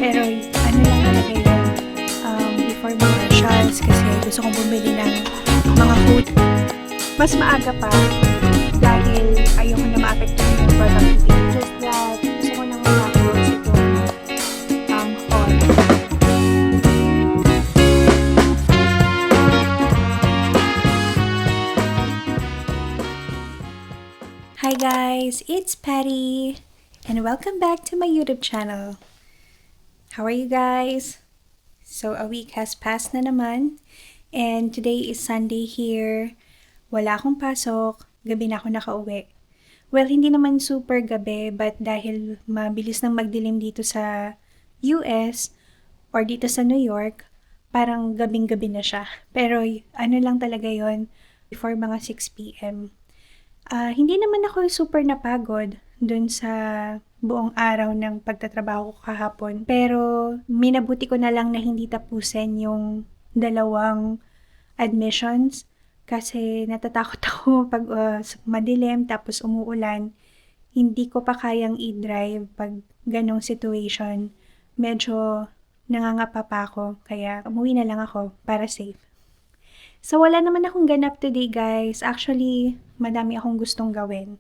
Pero ano lang talaga yun, before mga shells kasi gusto kong bumili ng mga food. Mas maaga pa dahil ayoko na maapektuhan yung productivity. Just that gusto ko nang matapos itong haul. Hi guys, it's Patty and welcome back to my YouTube channel. How are you guys? So a week has passed na naman and today is Sunday here. Wala akong pasok, gabi na ako nakauwi. Well, hindi naman super gabi but dahil mabilis nang magdilim dito sa US or dito sa New York, parang gabing-gabi na siya. Pero ano lang talaga yon before mga 6 p.m. Hindi naman ako super napagod dun sa buong araw ng pagtatrabaho ko kahapon. Pero minabuti ko na lang na hindi tapusin yung dalawang admissions kasi natatakot ako pag madilim tapos umuulan. Hindi ko pa kayang i-drive pag ganong situation. Medyo nangangapa pa ako kaya umuwi na lang ako para safe. So, wala naman akong ganap today, guys. Actually, madami akong gustong gawin.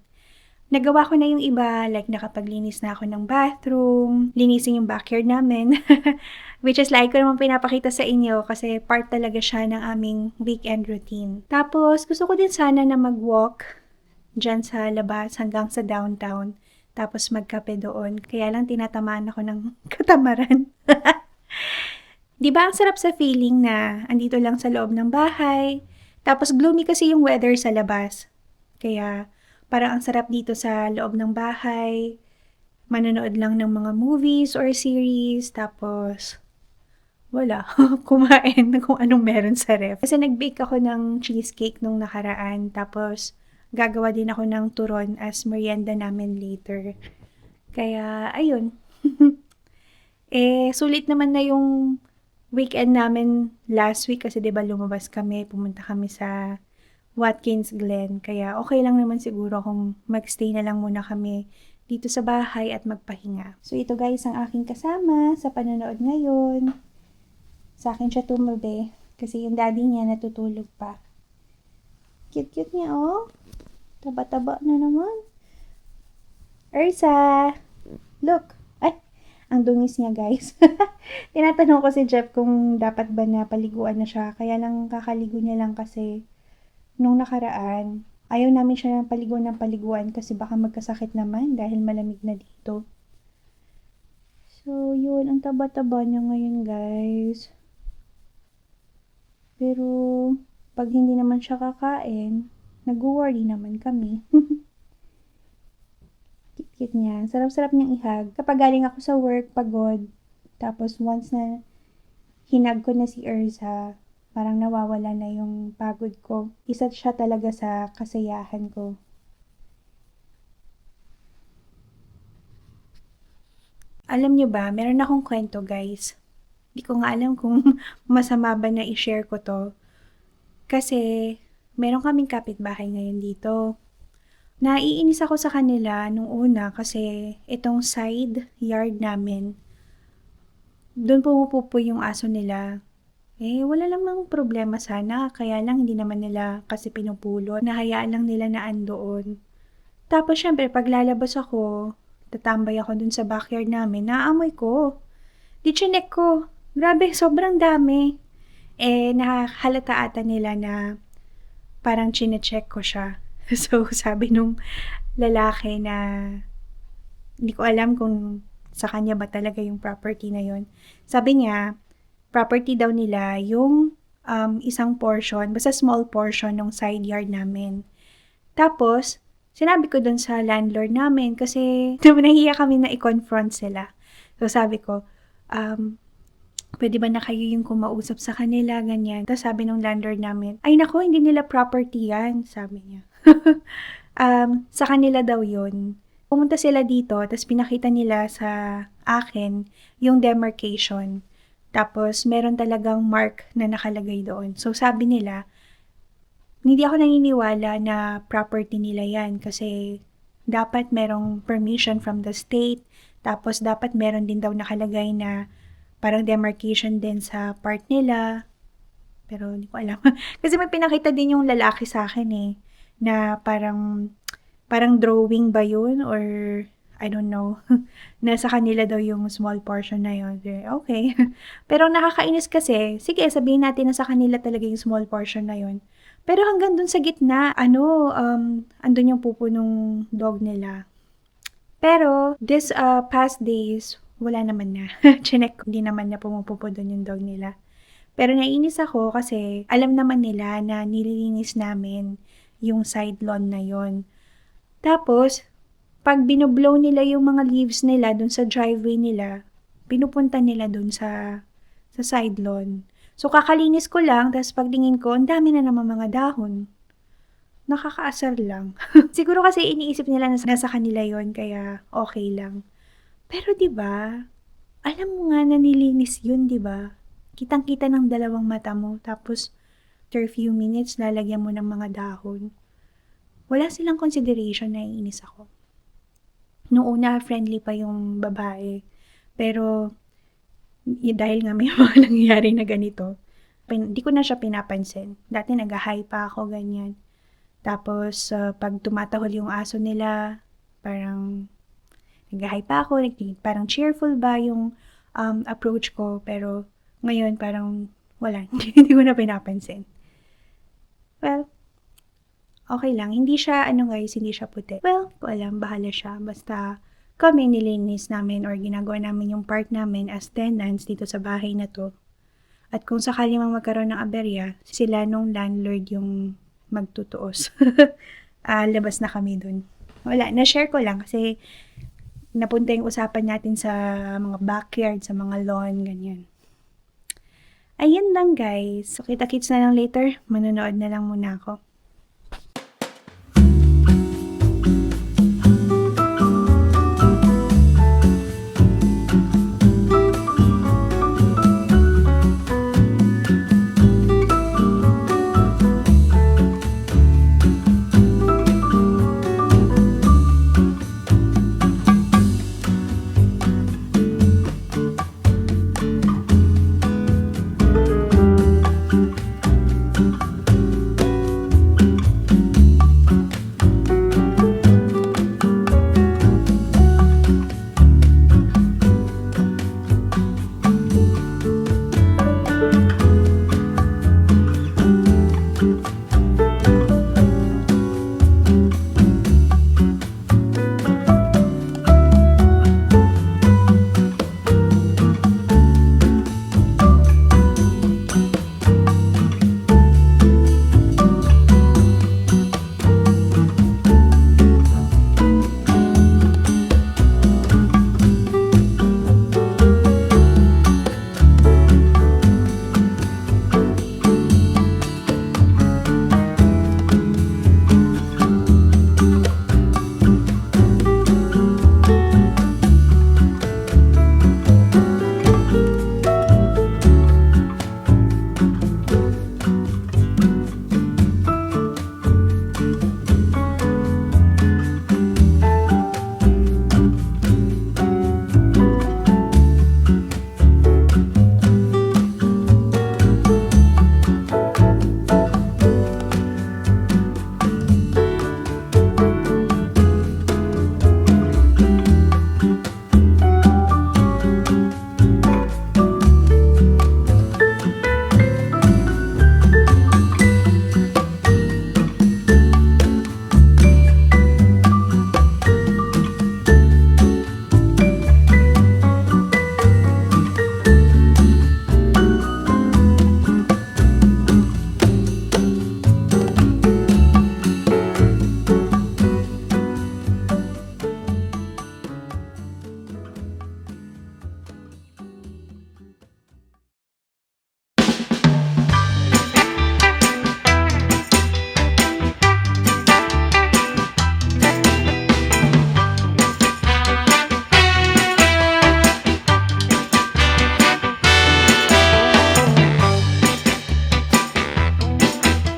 Nagawa ko na yung iba, like nakapaglinis na ako ng bathroom, linisin yung backyard namin, which is like ko naman pinapakita sa inyo kasi part talaga siya ng aming weekend routine. Tapos, gusto ko din sana na mag-walk dyan sa labas hanggang sa downtown, tapos magkape doon. Kaya lang tinatamaan ako ng katamaran. Di ba ang sarap sa feeling na andito lang sa loob ng bahay, tapos gloomy kasi yung weather sa labas. Kaya parang ang sarap dito sa loob ng bahay, manonood lang ng mga movies or series, tapos wala, kumain na kung anong meron sa ref. Kasi nag-bake ako ng cheesecake nung nakaraan, tapos gagawa din ako ng turon as merienda namin later. Kaya ayun. Sulit naman na yung weekend namin last week kasi 'di ba lumabas kami, pumunta kami sa Watkins Glen. Kaya okay lang naman siguro kung magstay na lang muna kami dito sa bahay at magpahinga. So ito guys ang aking kasama sa panonood ngayon. Sa akin siya tumabi kasi yung daddy niya natutulog pa. Cute-cute niya oh. Taba-taba na naman. Ursa! Look! Ang dungis niya, guys. Tinatanong ko si Jeff kung dapat ba na paliguan na siya. Kaya lang kakaligo niya lang kasi nung nakaraan, ayaw namin siya ng paliguan kasi baka magkasakit naman dahil malamig na dito. So, yun. Ang taba-taba niya ngayon, guys. Pero, pag hindi naman siya kakain, nag-worry naman kami. Cute niya. Sarap-sarap niyang ihag. Kapag galing ako sa work, pagod. Tapos once na hinag ko na si Ursa, parang nawawala na yung pagod ko. Isa siya talaga sa kasayahan ko. Alam niyo ba, meron akong kwento guys. Di ko nga alam kung masama ba na i-share ko to. Kasi meron kaming kapitbahay ngayon dito. Naiinis ako sa kanila nung una kasi itong side yard namin, doon pumupupo yung aso nila. Wala namang problema sana, kaya lang hindi naman nila kasi pinupulot. Nahayaan lang nila na andoon. Tapos syempre, pag lalabas ako, tatambay ako dun sa backyard namin, naamoy ko. Di chinek ko. Grabe, sobrang dami. Nakahalata ata nila na parang chinecheck ko siya. So, sabi nung lalaki na hindi ko alam kung sa kanya ba talaga yung property na yun. Sabi niya, property daw nila yung isang portion, basta small portion ng side yard namin. Tapos, sinabi ko dun sa landlord namin kasi nahiya kami na i-confront sila. So, sabi ko, pwede ba na kayo yung kumausap sa kanila, ganyan. Tapos sabi ng landlord namin, ay nako, hindi nila property yan, sabi niya. Sa kanila daw yun. Pumunta sila dito, tapos pinakita nila sa akin yung demarcation. Tapos meron talagang mark na nakalagay doon. So sabi nila, hindi ako naniniwala na property nila yan kasi dapat merong permission from the state, Tapos dapat meron din daw nakalagay na parang demarcation din sa part nila. Pero hindi ko alam. Kasi may pinakita din yung lalaki sa akin eh, na parang drawing ba yun or I don't know. Nasa kanila daw yung small portion na yun. Okay. Pero nakakainis kasi, sige, sabihin natin na sa kanila talaga yung small portion na yun. Pero hanggang dun sa gitna, andun yung pupo nung dog nila. Pero, this past days, wala naman na. Chinek, hindi naman na pumupupo dun yung dog nila. Pero naiinis ako kasi alam naman nila na nililinis namin yung side lawn na yon. Tapos, pag binoblow nila yung mga leaves nila dun sa driveway nila, pinupunta nila dun sa side lawn. So, kakalinis ko lang, tapos pagtingin ko, ang dami na naman mga dahon. Nakakaasar lang. Siguro kasi iniisip nila na nasa kanila yon kaya okay lang. Pero 'di ba? Alam mo nga na nilinis yun, 'di ba? Kitang-kita ng dalawang mata mo tapos after few minutes lalagyan mo ng mga dahon. Wala silang consideration, naiinis ako. Noong una friendly pa yung babae. Pero dahil nga may mga nangyayari na ganito, hindi ko na siya pinapansin. Dati nag-hi pa ako ganyan. Tapos, pag tumatahol yung aso nila, parang nag-hi pa ako, parang cheerful ba yung approach ko. Pero ngayon, parang wala, hindi ko na pinapansin. Well, okay lang. Hindi siya, hindi siya puti. Well, ko alam, bahala siya. Basta kami nilinis namin or ginagawa namin yung part namin as tenants dito sa bahay na to. At kung sakali mang magkaroon ng aberya, sila nung landlord yung magtutuos. Labas na kami dun. Wala, na-share ko lang kasi napunta yung usapan natin sa mga backyard, sa mga lawn, ganyan. Ayun lang guys. So, kita-kits na lang later. Manonood na lang muna ako.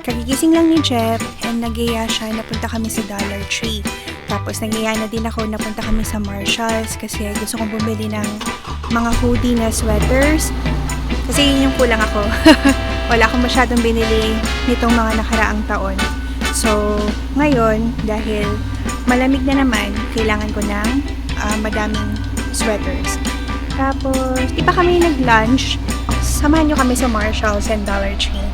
Kagigising lang ni Jeff and nag-iya siya, napunta kami sa Dollar Tree. Tapos nagyaya na din ako, napunta kami sa Marshalls kasi gusto kong bumili ng mga hoodie na sweaters. Kasi yun yung kulang ako. Wala akong masyadong binili nitong mga nakaraang taon. So, ngayon, dahil malamig na naman, kailangan ko ng madaming sweaters. Tapos, di pa kami nag-lunch. Samahan nyo kami sa Marshalls and Dollar Tree.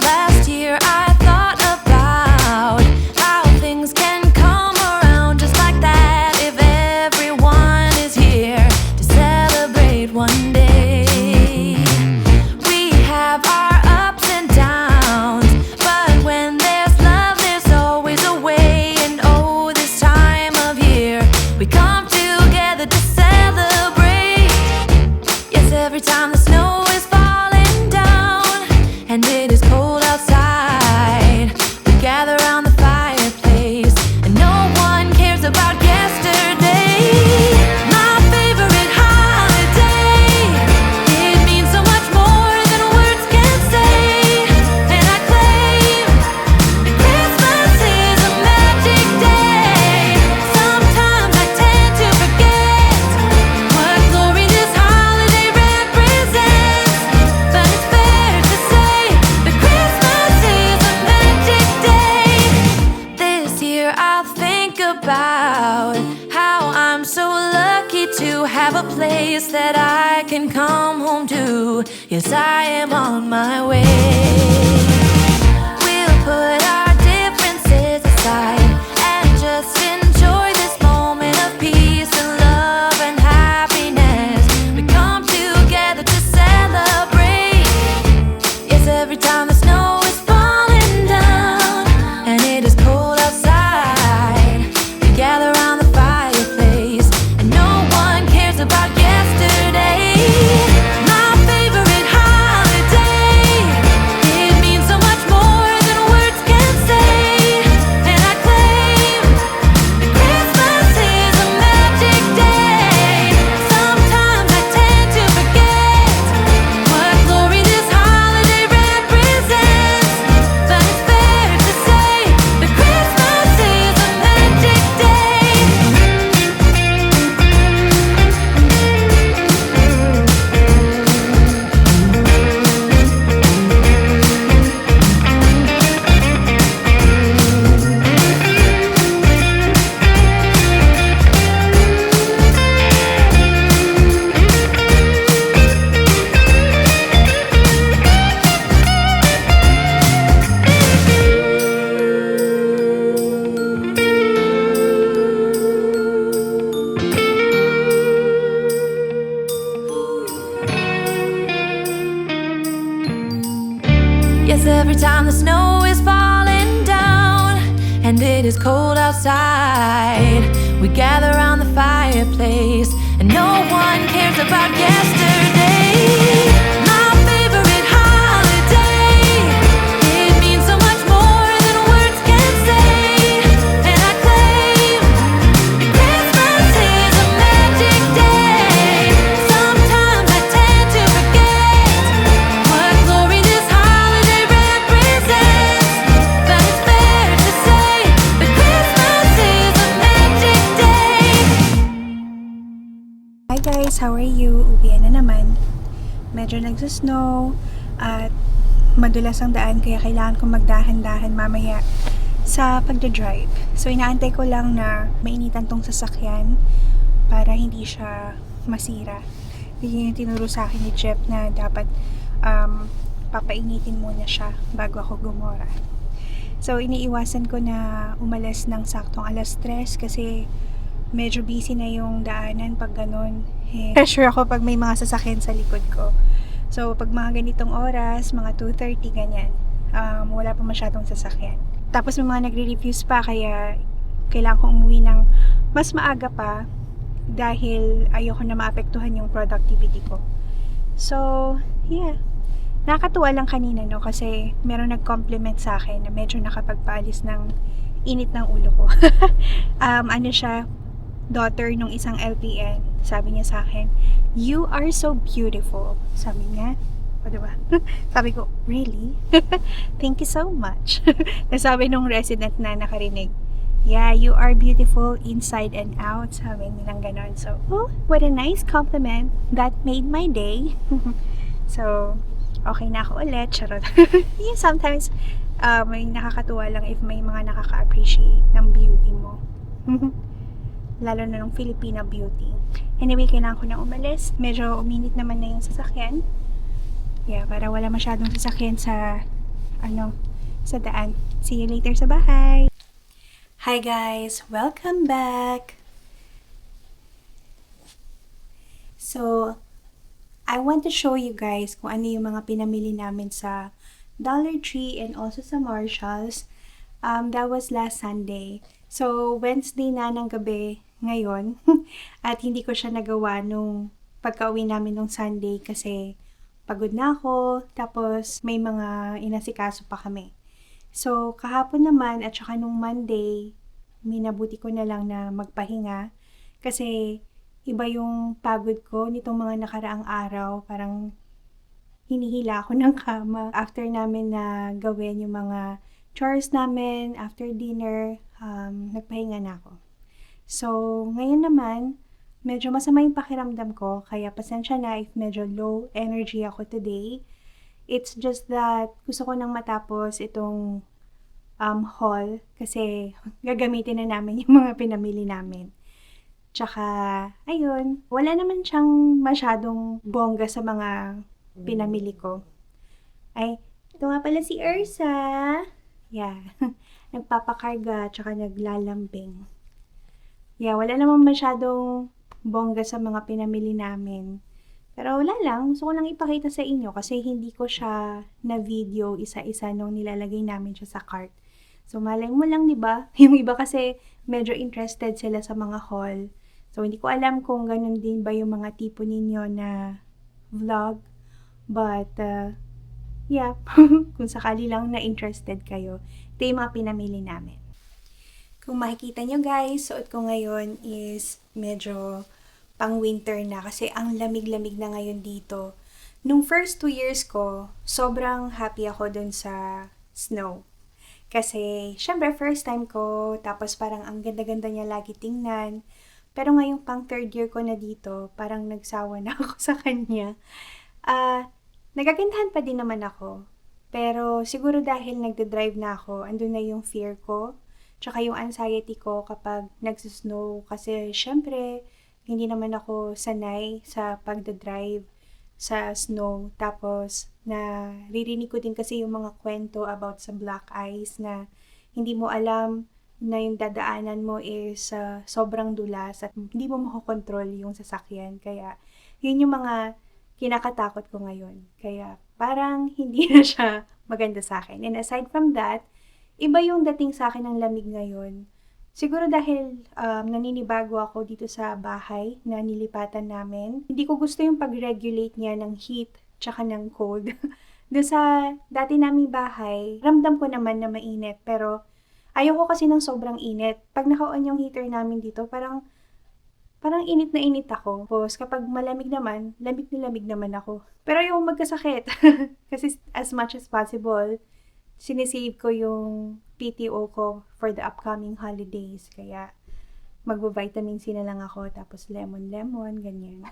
Last year I thought about how things can come around just like that if everyone is here to celebrate one day. We have our ups and downs, but when there's love there's always a way. And oh, this time of year we come together to celebrate. Yes, every time the snow is falling down and it is cold outside, we gather around the fireplace and no one cares about yesterday. My favorite holiday, it means so much more than words can say. And I claim that Christmas is a magic day. Sometimes I tend to forget what glory this holiday represents, but it's fair to say that Christmas is a magic day. This year I'll think about how I'm so lucky to have a place that I can come home to. Yes, I am on my way. We'll put our differences aside and just enjoy this moment of peace and love and happiness. We come together to celebrate. Yes, every time the snow is falling down and it is cold outside, we gather around the fireplace and no one cares about yesterday. My favorite holiday, it means so much more than words can say. And I claim that Christmas is a magic day. Sometimes I tend to forget what glory this holiday represents, but it's fair to say that Christmas is a magic day. Yes, every time the snow is falling down and it is cold outside, we gather around the fireplace and no one cares about yesterday. My favorite holiday, it means so much more than words can say. And I claim that Christmas is a magic day. Sometimes I tend to forget what glory this holiday represents, but it's fair to say that Christmas is a magic day. Hi guys, how are you? Uwian na naman. Medyo nagsasnow at madulas ang daan kaya kailangan kong magdahan-dahan mamaya sa pagdadrive. So inaantay ko lang na mainitan tong sasakyan para hindi siya masira. Yun yung tinuro sa akin ni Jeff na dapat papainitin muna siya bago ako gumora. So iniiwasan ko na umalas ng saktong 3:00 kasi medyo busy na yung daanan pag ganun. Pressure ako pag may mga sasakyan sa likod ko. So, pag mga ganitong oras, mga 2:30, ganyan, wala pa masyadong sasakyan. Tapos may mga nagre-refuse pa, kaya kailangan kong umuwi ng mas maaga pa dahil ayoko na maapektuhan yung productivity ko. So, yeah. Nakakatuwa lang kanina, no? Kasi meron nag-compliment sa akin na medyo nakapagpaalis ng init ng ulo ko. Ano siya, daughter nung isang LPN, sabi niya sa akin, "You are so beautiful." Sabi niya. O, diba? Sabi ko, really? Thank you so much. Sabi nung resident na nakarinig, yeah, you are beautiful inside and out. Sabi nilang ganon. So, oh, what a nice compliment. That made my day. So, okay na ako ulit. Charot. Yeah, sometimes, may nakakatuwa lang if may mga nakaka-appreciate ng beauty mo. Lalo na ng Filipina beauty. Anyway, kailangan ko na umalis. Medyo uminit naman na yung sasakyan. Yeah, para wala masyadong sasakyan sa, sa daan. See you later sa bahay. Hi guys! Welcome back! So, I want to show you guys kung ano yung mga pinamili namin sa Dollar Tree and also sa Marshalls. That was last Sunday. So, Wednesday na ng gabi ngayon. At hindi ko siya nagawa nung pagka-uwi namin nung Sunday kasi pagod na ako. Tapos, may mga inasikaso pa kami. So, kahapon naman at saka nung Monday, minabuti ko na lang na magpahinga. Kasi, iba yung pagod ko nitong mga nakaraang araw. Parang hinihila ako ng kama. After namin na gawin yung mga chores namin, after dinner, nagpahinga na ako. So, ngayon naman, medyo masama yung pakiramdam ko. Kaya pasensya na if medyo low energy ako today. It's just that gusto ko nang matapos itong haul. Kasi gagamitin na namin yung mga pinamili namin. Tsaka, ayun, wala naman siyang masyadong bongga sa mga pinamili ko. Ay, ito nga pala si Ursa. Yeah, nagpapakarga, tsaka naglalambing. Yeah, wala naman masyadong bongga sa mga pinamili namin. Pero wala lang, gusto ko lang ipakita sa inyo kasi hindi ko siya na video isa-isa nung nilalagay namin siya sa cart. So, malay mo lang, di ba? Yung iba kasi medyo interested sila sa mga haul. So, hindi ko alam kung ganun din ba yung mga tipo ninyo na vlog. But, yeah, kung sakali lang na interested kayo, ito yung mga pinamili namin. Kung makikita nyo guys, suot ko ngayon is medyo pang winter na kasi ang lamig-lamig na ngayon dito. Nung first 2 years ko, sobrang happy ako dun sa snow. Kasi, syempre, first time ko, tapos parang ang ganda-ganda niya lagi tingnan. Pero ngayong pang 3rd year ko na dito, parang nagsawa na ako sa kanya. Nagagandahan pa din naman ako. Pero siguro dahil nagda-drive na ako, andun na yung fear ko, tsaka yung anxiety ko kapag nagsisnow. Kasi syempre, hindi naman ako sanay sa pagda-drive sa snow. Tapos, naririnig ko din kasi yung mga kwento about sa black ice na hindi mo alam na yung dadaanan mo is sobrang dulas at hindi mo makokontrol yung sasakyan. Kaya, yun yung mga kinakatakot ko ngayon. Kaya, parang hindi na siya maganda sa akin. And aside from that, iba yung dating sa akin ng lamig ngayon. Siguro dahil naninibago ako dito sa bahay na nilipatan namin. Hindi ko gusto yung pag-regulate niya ng heat tsaka ng cold. Doon sa dati naming bahay, ramdam ko naman na mainit. Pero ayoko kasi ng sobrang init. Pag naka-on yung heater namin dito, parang init na init ako. Tapos kapag malamig naman, lamig na lamig naman ako. Pero ayoko magkasakit. Kasi as much as possible, sinisave ko yung PTO ko for the upcoming holidays. Kaya magbo-vitamin C na lang ako. Tapos lemon, ganyan.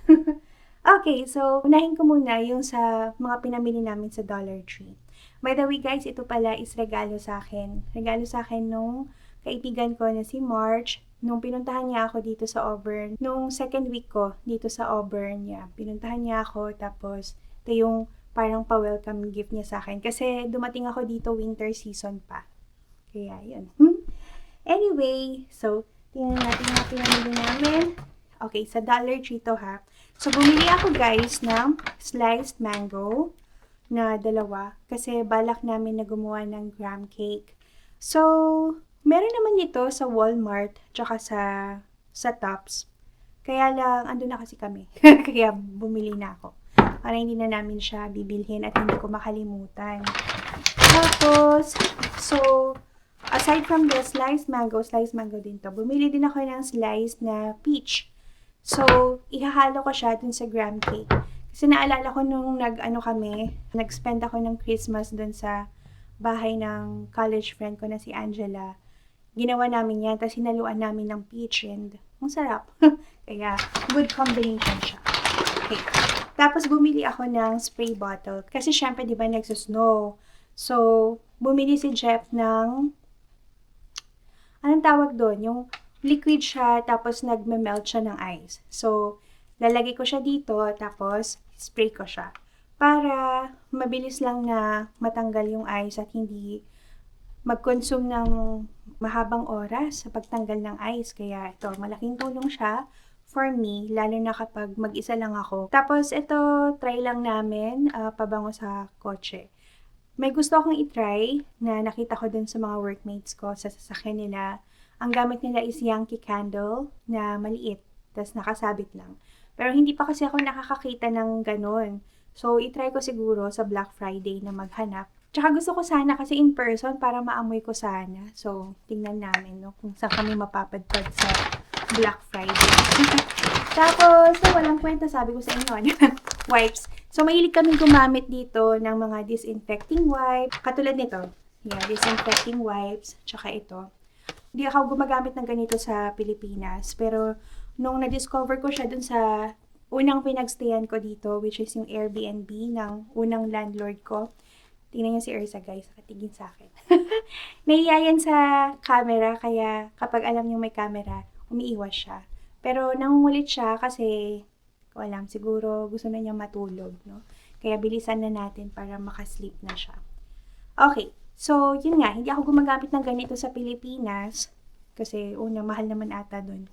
Okay, so unahin ko muna yung sa mga pinamili namin sa Dollar Tree. By the way guys, ito pala is regalo sa akin. Regalo sa akin nung kaibigan ko na si March. Nung pinuntahan niya ako dito sa Auburn. Nung second week ko dito sa Auburn niya. Pinuntahan niya ako tapos ito yung parang pa-welcome gift niya sa akin. Kasi dumating ako dito winter season pa. Kaya yun. Anyway, so tingnan natin yung pinamili namin. Okay, sa Dollar Tree to ha. So bumili ako guys ng sliced mango na 2 kasi balak namin na gumawa ng graham cake. So, meron naman ito sa Walmart tsaka sa Tops. Kaya lang, andun na kasi kami. Kaya bumili na ako. Para hindi na namin siya bibilhin at hindi ko makalimutan. Tapos, so, aside from the sliced mango din to. Bumili din ako ng sliced na peach. So, ihahalo ko siya dun sa graham cake. Kasi naalala ko nung nag-spend ako ng Christmas dun sa bahay ng college friend ko na si Angela. Ginawa namin yan, tapos hinaluan namin ng peach and ang sarap. Kaya, good combination siya. Okay. Tapos, bumili ako ng spray bottle. Kasi, syempre, di ba, nagsusnow. So, bumili si Jeff ng, anong tawag doon? Yung liquid siya, tapos nagme-melt siya ng ice. So, lalagay ko siya dito, tapos spray ko siya. Para mabilis lang na matanggal yung ice at hindi mag-consume ng mahabang oras sa pagtanggal ng ice. Kaya ito, malaking tulong siya for me, lalo na kapag mag-isa lang ako. Tapos ito, try lang namin pabango sa kotse. May gusto akong itry na nakita ko dun sa mga workmates ko sa sasakyan nila. Ang gamit nila is Yankee candle na maliit, tas nakasabit lang. Pero hindi pa kasi ako nakakakita ng ganun. So, itry ko siguro sa Black Friday na maghanap. Tsaka gusto ko sana kasi in person para maamoy ko sana. So, tingnan namin kung saan kami mapapadpad sa Black Friday. Tapos, walang kwenta, sabi ko sa inyo, wipes. So, mahilig kami gumamit dito ng mga disinfecting wipes. Katulad nito. Yeah, disinfecting wipes. Tsaka ito. Hindi ako gumagamit ng ganito sa Pilipinas. Pero, nung na-discover ko siya dun sa unang pinagstayan ko dito, which is yung Airbnb ng unang landlord ko. Tingnan niyo si Ersa, guys. Nakatingin sa akin. Nahiya yan sa camera, kaya kapag alam niyo may camera, umiiwas siya. Pero nangungulit siya kasi, alam, siguro gusto na niya matulog, no? Kaya bilisan na natin para makasleep na siya. Okay, so yun nga, hindi ako gumagamit ng ganito sa Pilipinas kasi mahal naman ata dun.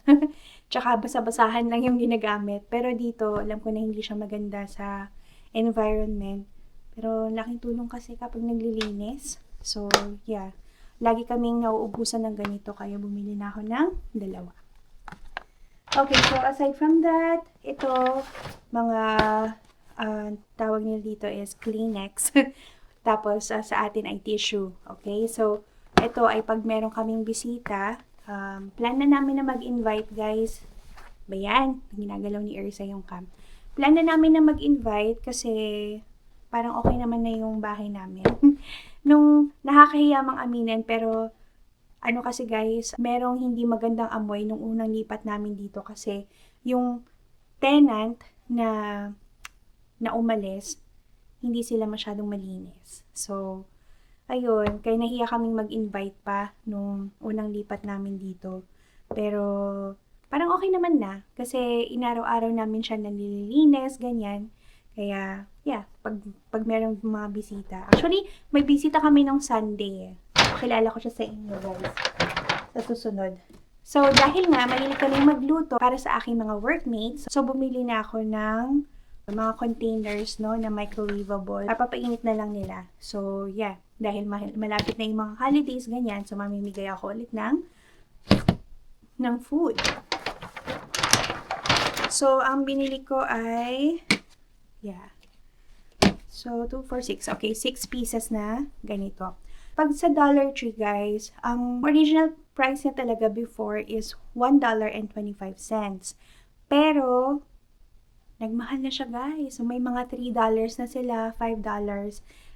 Tsaka basa-basahan lang yung ginagamit. Pero dito, alam ko na hindi siya maganda sa environment. Pero laking tulong kasi kapag naglilinis. So, yeah. Lagi kaming nauubusan ng ganito kaya bumili na ako ng dalawa. Okay, so aside from that, ito, mga tawag nila dito is Kleenex. Tapos, sa atin ay tissue. Okay, so, ito ay pag meron kaming bisita, plan na namin na mag-invite, guys. Bayan, ginagalaw ni Ersa yung cam. Plan na namin na mag-invite kasi parang okay naman na yung bahay namin. Nung nakakahiya mang aminin, pero ano kasi guys, merong hindi magandang amoy nung unang lipat namin dito kasi yung tenant na umalis, hindi sila masyadong malinis. So, ayun, kaya nahiya kaming mag-invite pa nung unang lipat namin dito. Pero, parang okay naman na kasi inaraw-araw namin siya nalilinis, ganyan. Kaya, yeah, pag merong mga bisita. Actually, may bisita kami nung Sunday. Kilala ko siya sa inyo, guys. Sa susunod. So, dahil nga, mahilig kami magluto para sa aking mga workmates. So, bumili na ako ng mga containers, no, na microwavable. Papainit na lang nila. So, yeah. Dahil malapit na yung mga holidays, ganyan. So, mamimigay ako ulit ng food. So, ang binili ko ay, yeah. So, 2, 4, 6. Okay, 6 pieces na ganito. Pag sa Dollar Tree, guys, ang original price niya talaga before is $1.25. Pero, nagmahal na siya, guys. So, may mga $3 na sila, $5.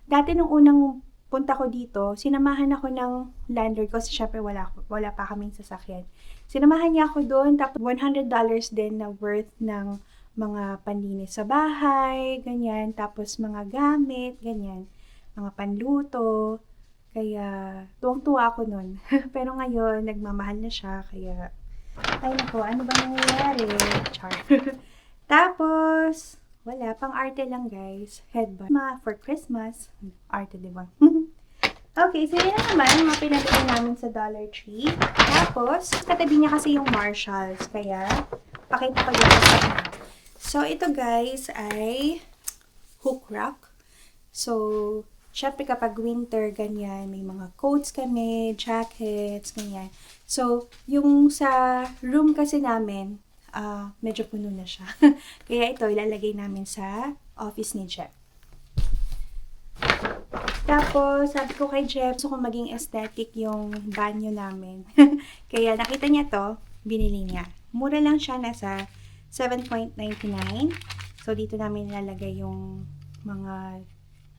Dati nung unang punta ko dito, sinamahan ako ng landlord ko kasi syempre wala pa kaming sasakyan. Sinamahan niya ako doon, tapos $100 din na worth ng mga panlinis sa bahay, ganyan, tapos mga gamit, ganyan, mga panluto. Kaya, tuwang-tuwa ako nun. Pero ngayon, nagmamahal na siya, kaya, ay nako, ano ba nangyayari? Char. Tapos, wala, pang arte lang guys. Headband. For Christmas, arte diba? Okay, so yun naman, mga pinabili namin sa Dollar Tree. Tapos, katabi niya kasi yung Marshalls, kaya, pakita ko yun sa inyo. So, ito guys ay hook rack. So, syempre kapag winter, ganyan, may mga coats kami, jackets, ganyan. So, yung sa room kasi namin, medyo puno na siya. Kaya ito, ilalagay namin sa office ni Jeff. Tapos, sabi ko kay Jeff, gusto ko maging aesthetic yung banyo namin. Kaya nakita niya to, binili niya. Mura lang siya, nasa $7.99. So, dito namin nilalagay yung mga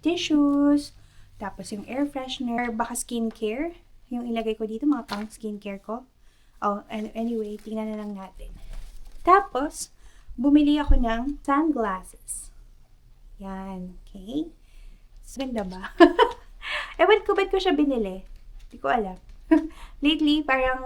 tissues, tapos yung air freshener, baka skincare. Yung ilagay ko dito, mga pang skincare ko. Oh, and anyway, tingnan na lang natin. Tapos, bumili ako ng sunglasses. Yan, okay? So, ganda ba? Ewan ko, ba't ko siya binili? Hindi ko alam. Lately, parang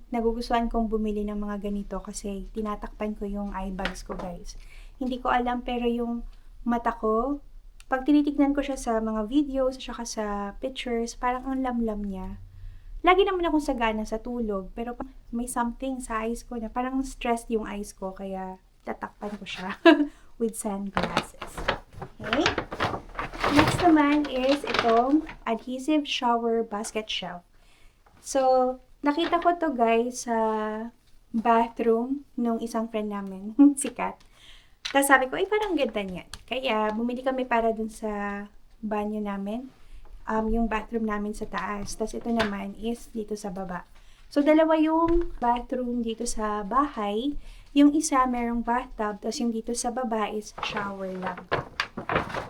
nagugustuhan kong bumili ng mga ganito kasi tinatakpan ko yung eye bags ko, guys. Hindi ko alam, pero yung mata ko, pag tinitignan ko siya sa mga videos, saka sa pictures, parang ang lamlam niya. Lagi naman akong sagana sa tulog, pero may something sa eyes ko na parang stressed yung eyes ko, kaya tatakpan ko siya with sunglasses. Okay? Next naman is itong adhesive shower basket shelf. So, nakita ko to guys sa bathroom nung isang friend namin, si Kat. Tapos sabi ko, parang ganda niyan. Kaya, bumili kami para dun sa banyo namin. Yung bathroom namin sa taas. Tapos ito naman is dito sa baba. So, dalawa yung bathroom dito sa bahay. Yung isa merong bathtub. Tapos yung dito sa baba is shower lang.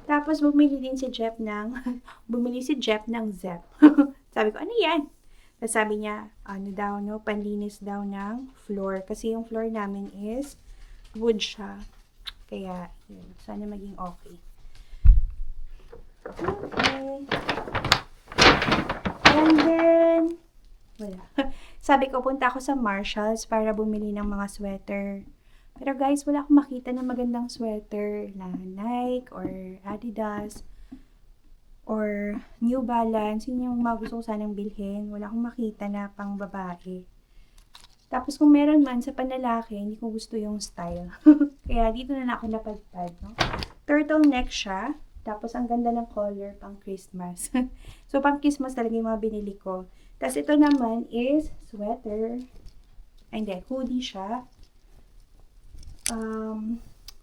Tapos bumili si Jeff ng Zep. Sabi ko, ano yan? Tapos sabi niya, panlinis daw ng floor. Kasi yung floor namin is wood siya. Kaya, yun. Sana maging okay. Okay. And then, wala. Sabi ko, punta ako sa Marshalls para bumili ng mga sweater. Pero guys, wala akong makita ng magandang sweater na Nike or Adidas or New Balance. Yun yung mga gusto ko sanang bilhin. Wala akong makita na pang babae. Tapos kung meron man sa panlalaki, hindi ko gusto yung style. Kaya dito na ako napadpad. No? Turtleneck siya. Tapos, ang ganda ng color pang Christmas. So, pang Christmas talaga yung mga binili ko. Tapos, ito naman is sweater. Ay, hindi. Hoodie siya.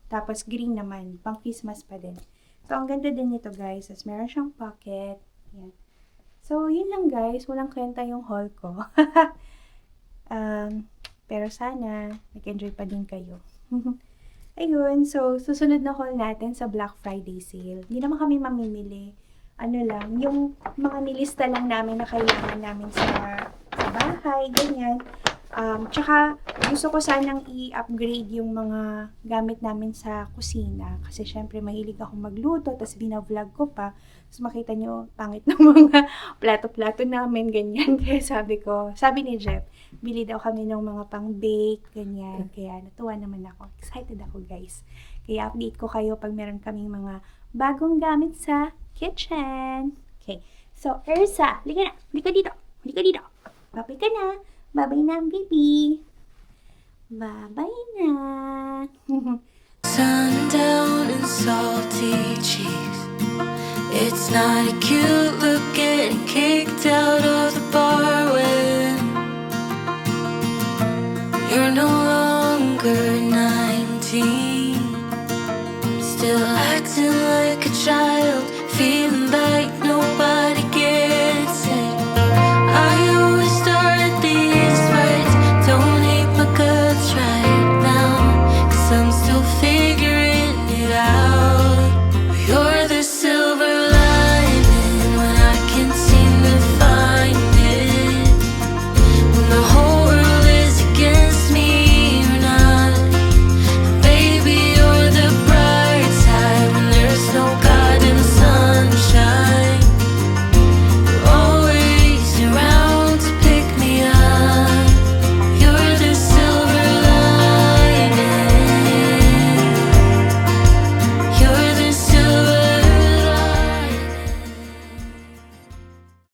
Tapos, green naman. Pang Christmas pa din. So, ang ganda din nito, guys. Tapos, meron siyang pocket. Yan. So, yun lang, guys. Walang kwenta yung haul ko. Pero sana, nag-enjoy pa din kayo. Ayun, so susunod na haul natin sa Black Friday sale. Hindi naman kami mamimili. Ano lang, yung mga nilista lang namin na kailangan namin sa bahay, ganyan. Tsaka gusto ko sanang i-upgrade yung mga gamit namin sa kusina. Kasi syempre mahilig akong magluto, tapos binavlog ko pa. Tapos makita nyo, pangit ng mga plato-plato namin, ganyan. Kaya sabi ni Jeff, bili daw kami ng mga pang-bake, ganyan. Kaya natuwa naman ako. Excited ako, guys. Kaya update ko kayo pag meron kaming mga bagong gamit sa kitchen. Okay. So, Ersa, halika dito. Babay ka na. Babay na, baby. Babay na. Sundown and salty cheeks. It's not a cute look getting kicked out of the bar when you're no longer 19. Still acting like a child.